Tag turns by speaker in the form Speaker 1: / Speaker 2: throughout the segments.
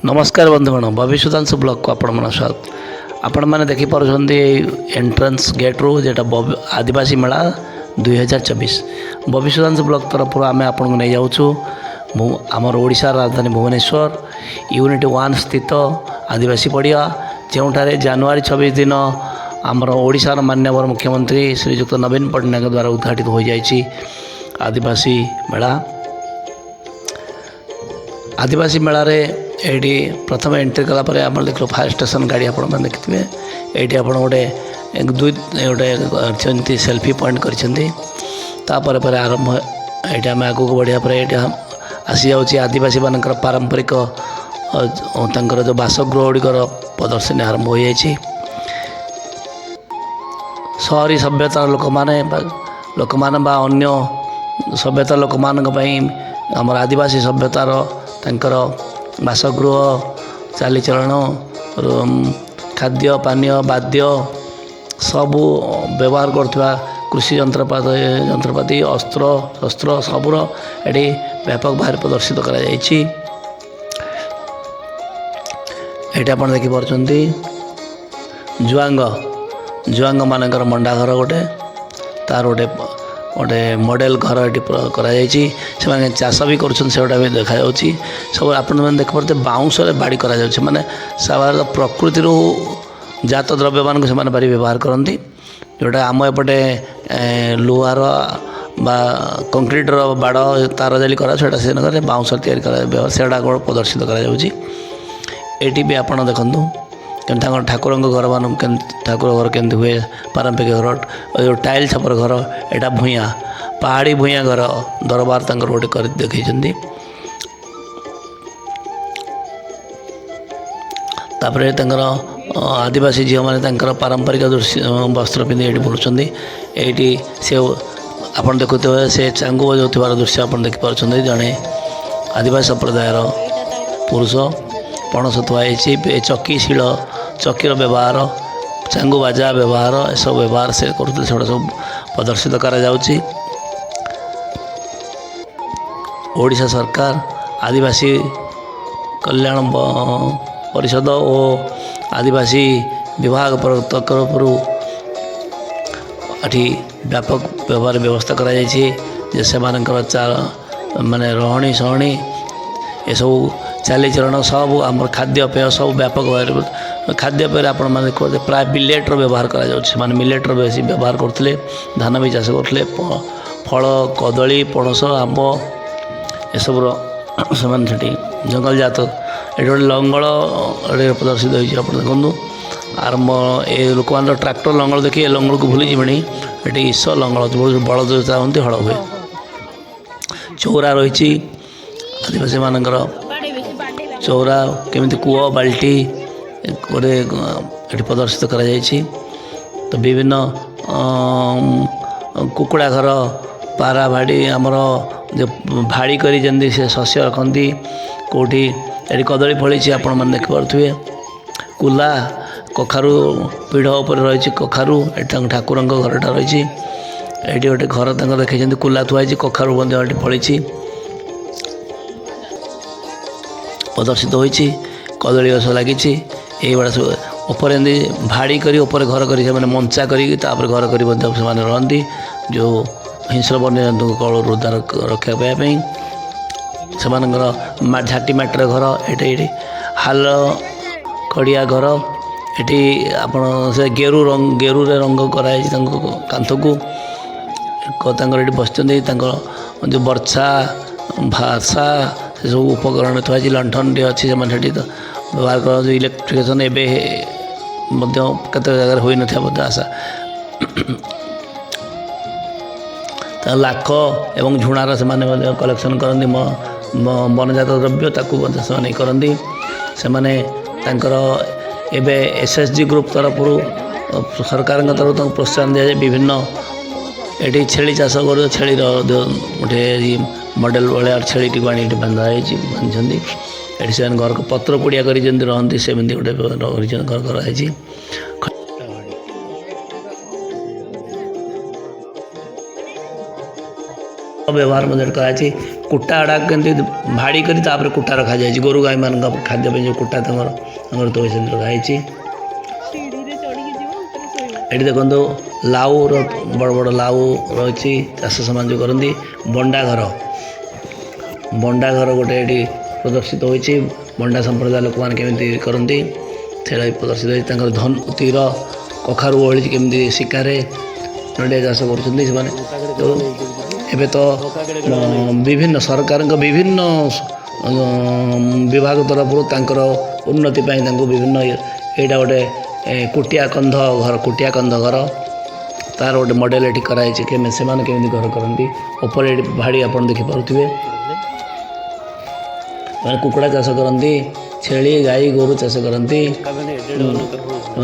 Speaker 1: नमस्कार बंधुगण भविष्यतांश ब्लॉग को आपण मन स्वागत। आपण मैंने देखिपुंट एंट्रेंस गेट रू जेटा आदिवासी मेला 2024 भविष्यतांश ब्लॉग तरफ आम आपको नहीं जाऊँ आमर ओडिशा राजधानी भुवनेश्वर यूनिट 1 स्थित आदिवासी पड़िया जोठारे जनवरी 26 दिन आमर ओडिशार माननीय मुख्यमंत्री श्रीजुक्त नवीन पट्टनायक द्वारा उद्घाटित हो जाइए आदिवासी मेला। आदिवासी मेला रे एटी प्रथम एंट्री कलापर आप देख फायर स्टेशन गाड़ी आप देखिए ये आप गोटे गोटे सेल्फी पॉइंट कर आरंभ ये आम आग को बढ़िया पर ये आसी जाऊँगी आदिवासी मान पारंपरिक जो बासगृह गुड़िकर प्रदर्शनी आरंभ हो जाए। सहरी सभ्यतार लोक मैंने अन्य सभ्यता लोक आम आदिवासी सभ्यतार तांकर बासगृह चालीचलन खाद्य पानीय वाद्य सबू व्यवहार करथुवा कृषि यंत्रपाति अस्त्र शस्त्र सबूर ये व्यापक भाव प्रदर्शित करा जायछि। एटा आपण देखि परछन्ती जुआंग मानकर मंडा घर गोटे तार गोटे गोटे मॉडल घर ये कर चाष भी कर भी देखा सब आप देख पारे बाउंस बाड़ी कर माने साधारण प्रकृति जात द्रव्य मान से भारी व्यवहार करती जोटा आम एपटे लुहार बा कंक्रीटर बाड़ तार जाली करा से बाउंस या से प्रदर्शित कर भी आप देखूँ ठाकुर घर मान ठाकुर घर केमती हुए पारंपरिक घर जो टाइल छपर घर एटा भूया पहाड़ी भूया घर दरबार तंकर गोटे कर देखते तापर तंकर आदिवासी झील मैंने पारंपरिक वस्त्र पिंधि ये बुलूँ ये से आप देखुए से चांगू बजाऊर दृश्य आप देखिपुं जड़े आदिवासी संप्रदायर पुरुष पणस थुआई चकी शिल चकीर व्यवहार चांगू बाजा व्यवहार सब व्यवहार से करुते सब प्रदर्शित करा जाउची। ओडिशा सरकार आदिवासी कल्याण परिषद और आदिवासी विभाग तरफ अठी व्यापक व्यवहार व्यवस्था करा जाइए से माने रहणी सहणी ये सब चालीचरण सब आम खाद्यपेय सब व्यापक भाव खाद्यपेय आप प्राय मिलेटर व्यवहार कर मिलेटर बेसी व्यवहार करते धान भी चाष करते फल कदली पणस आंब एसबूर से जंगल जात ये गोटे लंगल प्रदर्शित होती देखूँ आरंभ ये लोक मान ट्राक्टर लंगल देखिए लंगल को भूली जीवे ये ईस लंगल बलद चाहती हल हुए चौरा रही आदिवासी मानकर चौरा केमिति कूଅ बाल्टी गोटे ये प्रदर्शित करा जाइछि। तो विभिन्न कुकुड़ा घर पारा भाड़ी आमर जो भाड़ी करी जंदी से शस्य रखती कोठी ये कदली फली आपण मैंने देखिपे कुला कखारू पीढ़ उपर रही कखारू ये ठाकुर घरटा रही ये गोटे घर देखते कुला थुआई कखारू फली प्रदर्शित होती कदली गछ लगी ये सब ऊपर एमती भाड़ी करी ऊपर घर करी मंचा करी घर करी रहती जो हिंस्र वन्य जंतु कल उद्धार रक्षा पाई से झाटी माटर घर ये हाल कड़िया घर ये आप गेरू रंग कराई कांथ को बस जो बर्छा भाषा से सब उपकरण थी लंठन टे अच्छी से व्यवहार कर इलेक्ट्रिकेशन एवं केत जगह हो ना आशा लाख एवं झुणार से कलेक्शन करती वनजात द्रव्य से करती से एसएचजी ग्रुप तरफ सरकार तरफ प्रोत्साहन दिए विभिन्न ये छेली चाष कर छेली गोटे मॉडल भाया छेली टी आनी बांधी ये से घर को पत्र पुड़िया कर रहती सेमती गोटे घर कराई व्यवहार कराई कुटा गुड़ा के भाड़ी कर कुटा रखा जाए गोरु गाई मान खाद्य जो कुटा तुलसी रखाई ये देखो लाउ बड़ बड़ लाउ रही चाष सामान जो करती बंडा घर गोटे ये प्रदर्शित होती बंडा संप्रदाय लोक मैंने केमी करती से प्रदर्शित होती धन तीर कखारू ओढ़ी केमी शिकारे नड़िया चाष कर तो विभिन्न सरकार विभिन्न विभाग तरफ उन्नति विभिन्न यहाँ गोटे कुटिया कंध घर तार गोटे मॉडल ये कराई से केमी घर करती ऊपर ये भाड़ी आप देखिपे मैंने कुकुड़ा चाष करती छेली गाई गोरु चाष करती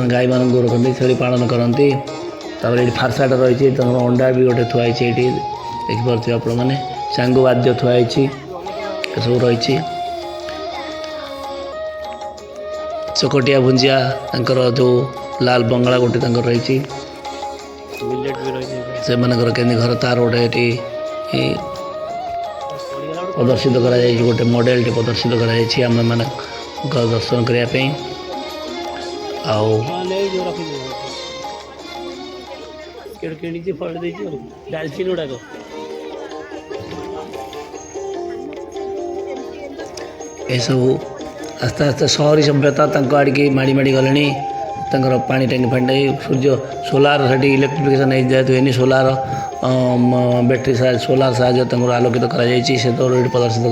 Speaker 1: गाई मान गोरु करती छेली पालन करती ये फारसाट रही अंडा भी गोटे थुआई ये देखिपे आप सांगु वाद्य थुआई सब रही चकटिया भुंजिया जो लाल बंगला गोटे रही से केमी घर तार गोटे ये प्रदर्शित कराई गोटे मॉडल टे प्रदर्शित कराई आम मैंने दर्शन करने सब आस्ते आस्ते शहरी सभ्यता आड़े माड़ी माड़ी गले पानी टैंकी फाणी सूर्य सोलार से इलेक्ट्रिफिकेशन जेहतु सोलार बैटेरी सोलार साहाय्य आलोकित से दौर प्रदर्शित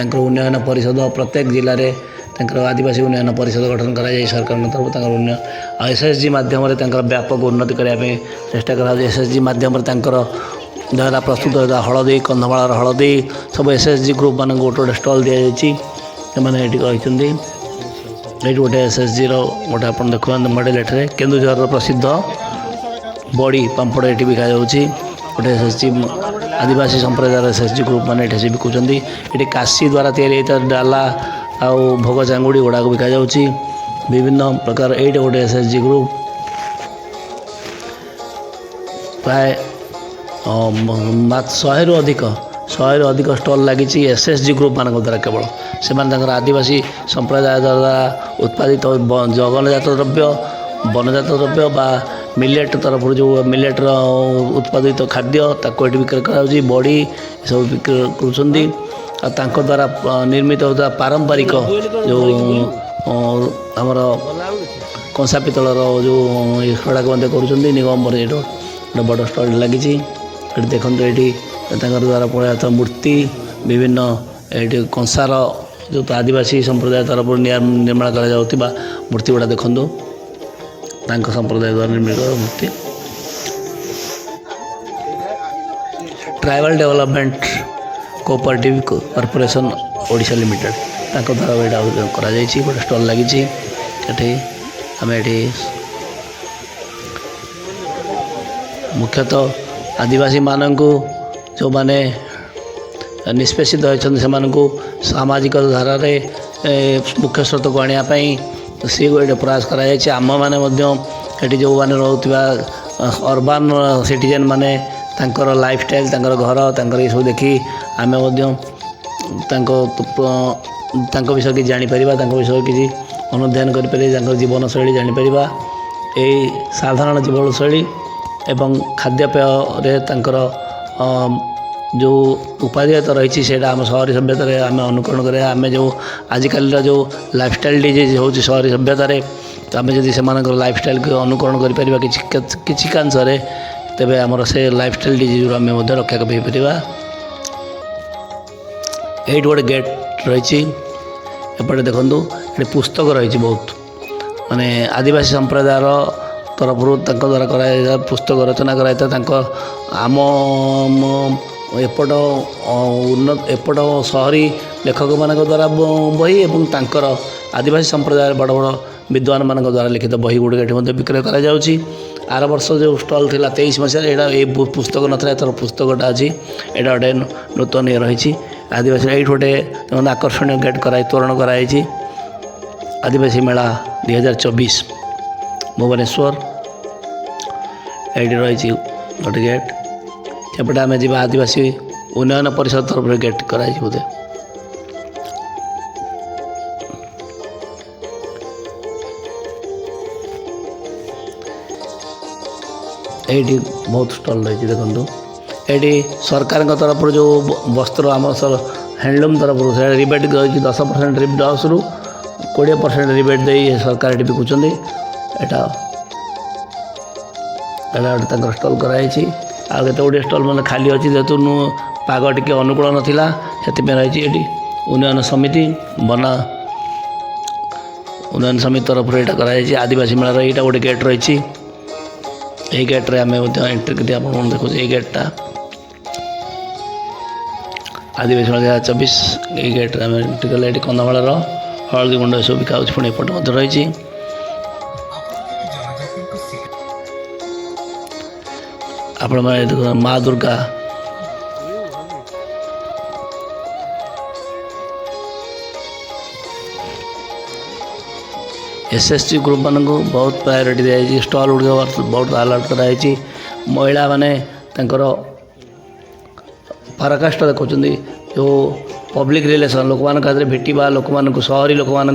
Speaker 1: कर उन्नयन परिषद प्रत्येक जिले में आदिवासी उन्नयन परिषद गठन कर सरकार तरफ उन्नयन एसएसजी मध्यम व्यापक उन्नति करने चेष्टा कर एसएसजी मध्यम द्वारा प्रस्तुत होता हलदी कंधमाल हलदी सब एसएसजी ग्रुप मान गोटे स्टल दि जाती ये गोटे एसएसजी रोटे आप देखा मॉडल ये केन्दुझर प्रसिद्ध बड़ी पांपड़ ये बिका गोटे एसएसजी आदिवासी संप्रदाय एसएसजी ग्रुप मैंने ये बिकुंट ये काशी द्वारा या डाला आउ भोग चांगुड़ी गुड़ाक बिका विभिन्न प्रकार ये गोटे एसएसजी ग्रुप प्राय 100 रु अधिक स्टल लगी एसएसजी ग्रुप मान द्वारा केवल से आदिवासी संप्रदाय द्वारा उत्पादित जगनजात द्रव्य वनजात द्रव्य बा मिलेट तरफ जो मिलेट उत्पादित खाद्य ताको बिक्री कर बड़ी सब बिक्री कर द्वारा निर्मित होता पारंपरिक जो आमर कंसा पितलर जो खड़ाक कर निगम बड़ स्टल लगी देखो ये द्वारा पड़ा मूर्ति विभिन्न ये कंसार जो तो आदिवासी संप्रदाय तरफ निर्माण कर मूर्ति गुड़ा देखो संप्रदाय द्वारा निर्मित मूर्ति tribal development cooperative corporation Odisha limited द्वारा यहाँ गोटे स्टल लगी आम ये मुख्यतः आदिवासी मानक जो माने निष्पेषित होती से सामाजिक धारा मुख्य स्रोत को आने सी गोटे प्रयास कराम मैंने जो मैंने रोकवा अर्बान सिटीजन माने लाइफस्टाइल घर ये सब देखी आम विषय कि जापर विषय किसी अनुध्यान कर जीवन शैली जापर यही साधारण जीवन शैली एवं खाद्यपेय जो उपादेयता रही है आम शहरी सभ्यता आम अनुकरण करें आम जो आजिकल जो लाइफस्टाइल डिजीज हो शहरी सभ्यतार तो आम जब से लाइफस्टाइल को अनुकरण कर किसी कांशे तेरे आमर से लाइफस्टाइल डिजीज आम रक्षा पार ये गोटे गेट रही एपटे देखु ये पुस्तक रही बहुत माने आदिवासी संप्रदाय तरफ द्वारा कर पुस्तक रचना कराई आम एपट एपट शहरी लेखक मान द्वारा बही और आदिवासी संप्रदाय बड़ बड़ विद्वान मान द्वारा लिखित बही गुड़िक ये बिक्रय कर आर वर्ष जो स्टल थी 23 मसीह ये पुस्तक नाला एथर पुस्तकटा अच्छी यहाँ गोटे नूतन ये रही आदिवासी ये गोटे आकर्षणीय गेट कराई तोरण कराई आदिवासी मेला 2024 भुवनेश्वर ये रही गोटे गेट एपटे आम जा आदिवासी उन्नयन परिषद तरफ गेट कराई बोधे ये बहुत स्टल रही देखो ये सरकार तरफ जो वस्त्र आम हैंडलूम तरफ रिबेट 10% रिबेट हाउस रु 20% रिबेट दे सरकार ये बिकुंट यहाँ गोटे स्टल कराई आते गोटे स्टल मैंने खाली अच्छी जेहेतु पाग टी अनुकूल नाला से रही उन्नयन समिति बना उन्नयन समिति तरफ यहाँ कराई आदिवासी मेलार यहाँ गोटे गेट रही यही गेट्रे आम एंट्री कर देखो ये गेटा आदिवासी मेला 2024 यही गेट्रे आम एंट्री कले ये कंधमाल हलदी गुंड सब बिका पुणी एपटे रही आपण मैंने देखो माँ दुर्गा एसएसजी ग्रुप मान को बहुत प्रायोरिटी दी स्टल गुड़िक बहुत अलर्ट कराई महिला माने पराकाष्ठ देखुं जो पब्लिक रिलेसन लोक मान भेटा लोक मान सहरी लोक मान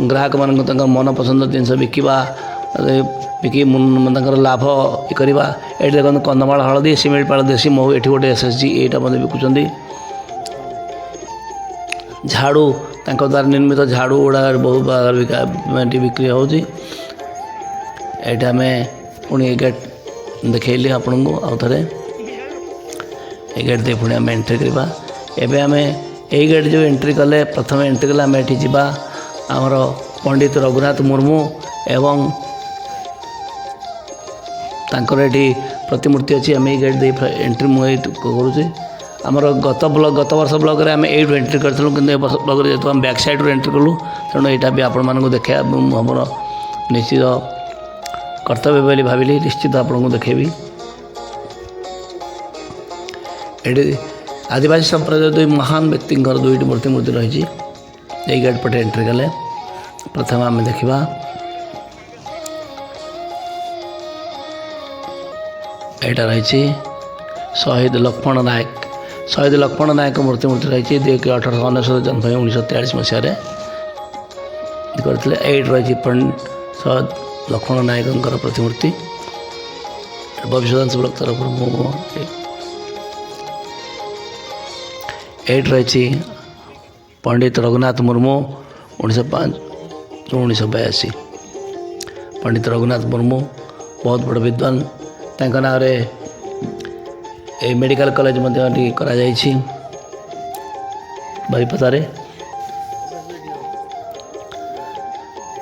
Speaker 1: ग्राहक मान मन पसंद जिन बिकवा बिकी लाभ ये करवा ये देखो कंधमाल हलदी शिमिलीपाल देशी महू ये गोटे एसएसजी यहाँ मतलब बिकुंट झाड़ू द्वारा निर्मित झाड़ू गुड़ा बहुत भाग बिक्री होती आम पुणी गेट देखली आपण को आउ थे ये गेट दे पुणी आम एंट्री करवा एवं आम यही गेट जो एंट्री कले प्रथम एंट्री कले आम ये जावा आमर पंडित रघुनाथ मुर्मू एवं तांकर ये प्रतिमूर्ति अच्छी आम गेट दे एंट्री मुझे करुचे आमर गत वर्ष ब्लॉग रे आम यू एंट्री करूँ कि ब्लॉग जेहतु आम बैक साइड एंट्री कलु तेणु यहाँ भी आपण मानक देखा हमर निश्चित कर्तव्य बोली भाविली निश्चित आपन को देखेबी ये आदिवासी संप्रदाय दुई महान व्यक्ति दुईट मूर्ति रही यही गेट पटे एंट्री कले प्रथम आम देखा यहाँ रही शहीद लक्ष्मण नायक मूर्ति रही जे कि 1899 जन्म 1943 मसीह करते रही शहीद लक्ष्मण नायक प्रतिमूर्ति भविष्य ब्लॉक तरफ एट रही पंडित रघुनाथ मुर्मू 1905 1982 पंडित रघुनाथ मुर्मू बहुत बड़ विद्वान तांका नाम रे ए मेडिकल कॉलेज करा बारीपदारे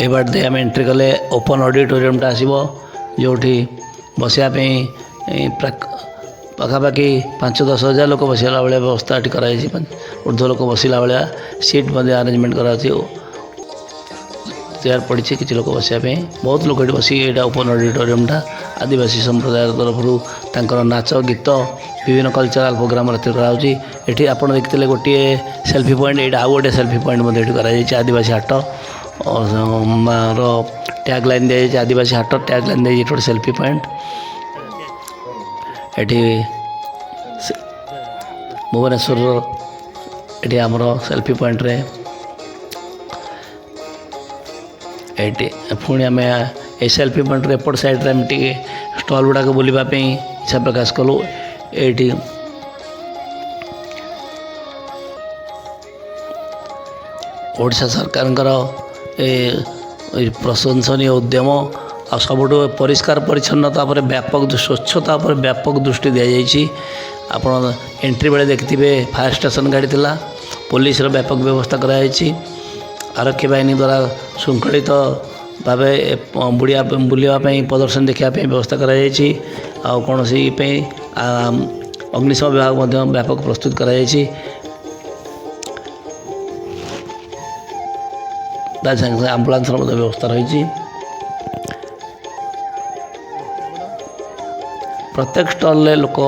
Speaker 1: ए बाट दे आम एंट्री कले ओपन ऑडिटोरियम टा आसीबो जोठी बसियापी पाखापाखि 5-10 हज़ार लोक बसला भाया व्यवस्था कराई ऊर्ध्व लोक बसला भाया सीट आरेंजमेंट करा चेयर पड़ी किसी लोक बसापी बहुत लोक ये बस यहाँ ओपन ऑडिटोरियम टा आदिवासी संप्रदाय तरफ नाच गीत विभिन्न कल्चरल प्रोग्राम कराऊँगी ये आप देखते गोटे सेल्फी पॉइंट यहाँ आउ गोटे सेल्फी पॉइंट कराई आदिवासी हाट और टैग लाइन दी आदिवासी हाट टैग लाइन दी गोटे सेल्फी पॉइंट ये भुवनेश्वर ये आमर सेल्फी पॉइंट रे पुणी आम ए सेल्फी पॉइंट एपट साइड रे टी स्टल गुड़ाक बुलवाई इच्छा प्रकाश कलु ये ओडिशा सरकार प्रशंसनीय उद्यम आ सबुठ परिष्कार परिच्छन्नता पर व्यापक स्वच्छता पर व्यापक दृष्टि दि जाइए आपण एंट्री बेले देखिथे फायर स्टेशन गाड़ी थिला पुलिस व्यापक व्यवस्था कराई आरक्षी बाहिनी द्वारा श्रृंखलित भाव बुलावाई प्रदर्शन देखापी व्यवस्था कराई कौन अग्निशम विभाग व्यापक प्रस्तुत कराई आम्बुलांस व्यवस्था रही प्रत्येक स्टल लोक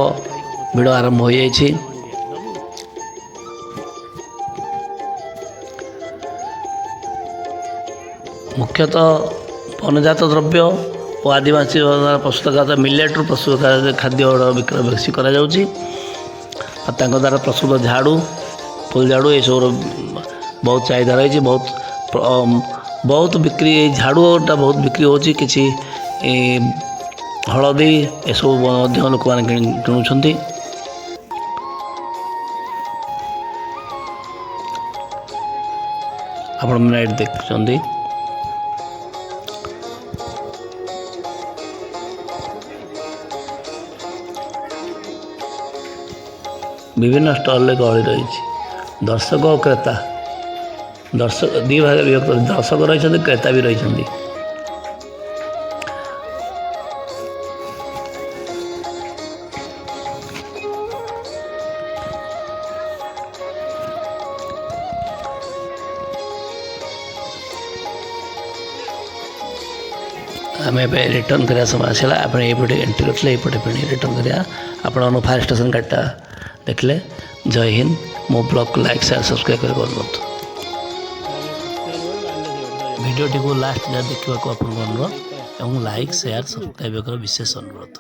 Speaker 1: भिड़ आरंभ हो जाए मुख्यतः वनजात द्रव्य ଓ ଆଦିବାସୀ ଦ୍ୱାରା ପ୍ରସ୍ତୁତ କରାଯାଉଥିବା ମିଲେଟ୍ରୁ ପ୍ରସ୍ତୁତ କରାଯାଉଥିବା ଖାଦ୍ୟ ବିକ୍ରୟ ବେଶୀ କରାଯାଉଛି। ଆଉ ତାଙ୍କ ଦ୍ୱାରା ପ୍ରସ୍ତୁତ ଝାଡ଼ୁ ଫୁଲ ଝାଡ଼ୁ ଏସବୁର ବହୁତ ଚାହିଦା ରହିଛି। ବହୁତ ବିକ୍ରି ଏଇ ଝାଡ଼ୁଟା ବହୁତ ବିକ୍ରି ହେଉଛି। କିଛି ହଳଦୀ ଏସବୁ ମଧ୍ୟ ଲୋକମାନେ କିଣୁଛନ୍ତି। ଆପଣମାନେ ଏଠି ଦେଖୁଛନ୍ତି ବିଭିନ୍ନ ଷ୍ଟଲରେ ଗହଳି ରହିଛି। ଦର୍ଶକ ଓ କ୍ରେତା ଦୁଇ ଭାଗରେ ବିଭକ୍ତ। ଦର୍ଶକ ରହିଛନ୍ତି, କ୍ରେତା ବି ରହିଛନ୍ତି। ଆମେ ଏବେ ରିଟର୍ନ କରିବା ସମୟ ଆସିଲା। ଆପଣ ଏଇପଟେ ଏଣ୍ଟ୍ରି କରିଥିଲେ, ଏଇପଟେ ପୁଣି ରିଟର୍ନ କରିବା। ଆପଣଙ୍କ ଫାୟାର ଷ୍ଟେସନ୍ ଗାଡ଼ିଟା ଦେଖିଲେ। ଜୟ ହିନ୍ଦ। ମୋ ବ୍ଲଗ୍କୁ ଲାଇକ୍ ସେୟାର ସବସ୍କ୍ରାଇବ୍ କରି କରନ୍ତୁ। ଭିଡ଼ିଓଟିକୁ ଲାଷ୍ଟ ଯାଏଁ ଦେଖିବାକୁ ଆପଣଙ୍କୁ ଅନୁରୋଧ ଏବଂ ଲାଇକ୍ ସେୟାର ସବସ୍କ୍ରାଇବ୍ କରିବାର ବିଶେଷ ଅନୁରୋଧ।